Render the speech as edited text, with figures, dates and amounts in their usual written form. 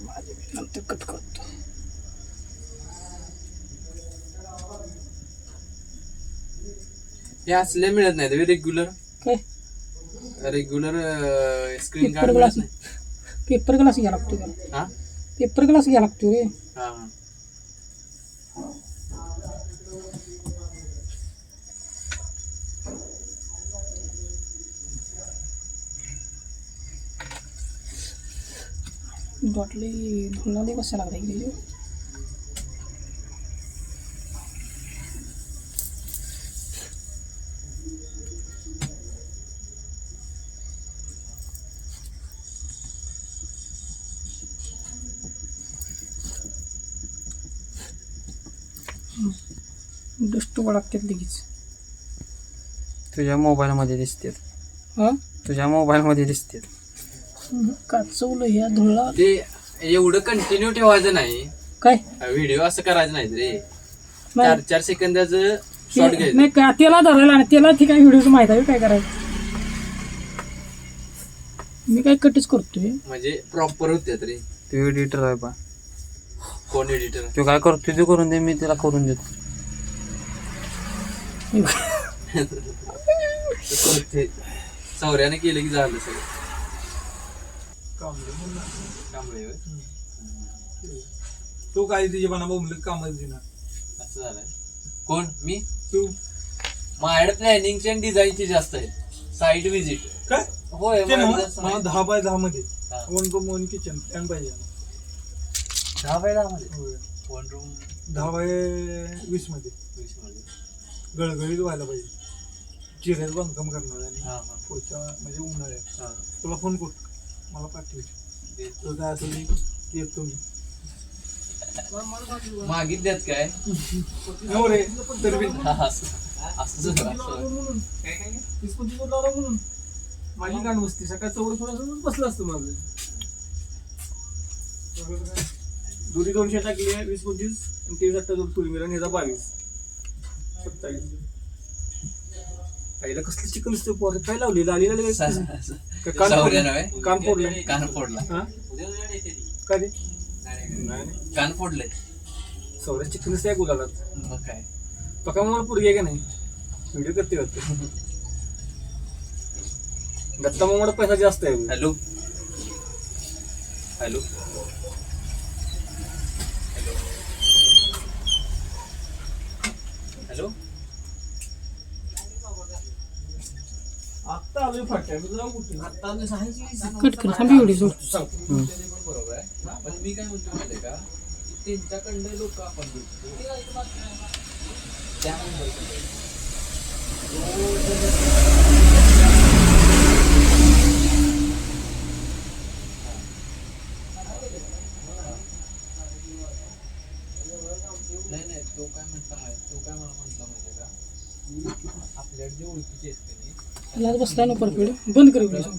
माझे नंतर कट करतो. हे असले मिळत नाही रेग्युलर काय स्क्रीन पेपर गार्ड ग्लास मिळत नाही. पेपर ग्लास घ्या लागतो त्याला. हा पेपर ग्लास घ्या लागतो रे. हा बाटली धुण्याला कसा लागला की डस्ट लागतात लगेच. तुझ्या मोबाईलमध्ये दिसते. हा तुझ्या मोबाईलमध्ये दिसते. काचवलं ह्या धुळला ते एवढं कंटिन्यू ठेवायचं नाही. काय व्हिडिओ असं करायचं नाही रे. नाही. 4 सेकंदाचं शॉर्ट घ्यायचं. नाही का त्याला धरायला आणि त्याला ती काय व्हिडिओच माहित आहे काय करायचं. मी काय कटच करतोय. म्हणजे प्रॉपर होते रे. तू एडिटर आहे बा. कोण एडिटर तू काय करतो ते करून दे, मी त्याला करून देतो. चौऱ्याने केलं की झालं सगळं. कांबळे होय. तो काय तिचे बना बोंबलत कामच देणार. असं झालंय. कोण मी तू माझ्याकडे प्लॅनिंगची आणि डिझाईनची जास्त आहे. साईट व्हिजिट काय होय ते माझ्याकडे मला जास्त नाही. 10x10 मध्ये हा. 1 रूम 1 किचन प्लॅन पाहिजे. 10x10 मध्ये 1 रूम 10x20 मध्ये 20 मध्ये. गळगळीत व्हायला पाहिजे. चिऱ्यात बांधकाम करणार आहे हा हा पुढच्या म्हणजे उन्हाळ्यात. हा. तुला फोन कर, मला पाठव. तो काय असेल ते येतो मी. मागितल्यात काय हो रे तर बी हा, असं म्हणून माझी गाण बसती. सकाळ चौड थोडं बसलं असतं माझं. दुरी 200 टाकली आहे. 20-25 आणि 23-28 पुरी मिळून ह्याचा 22 27. पहिला कसलं चिकन असतं पोर काय लावलेलं आलेलं कान फोडलं. कान फोडला. हा काय ते नाही कान फोडलंय. सौऱ्या चिकन असते गुलालात. मग काय पका मला पुरगी आहे का नाही. व्हिडिओ करते वाटतं. दत्ता मामाला पैसा जास्त आहे. हॅलो हॅलो हॅलो आत्ता आलोय फाट्या मी जाऊ कुठे आता मी सांगायची कट कर थांबी एवढी जोड. सांगतो. बरोबर आहे. पण मी काय म्हणतो माहिती आहे का, की त्यांच्याकडले लोक आपण बोलतो त्यामुळे नाही तो काय म्हटला तो काय मला म्हटला माहिती आहे का, आपल्याकडे जे ओळखीचे आहेत बसला नको बंद कर व्हिडिओ.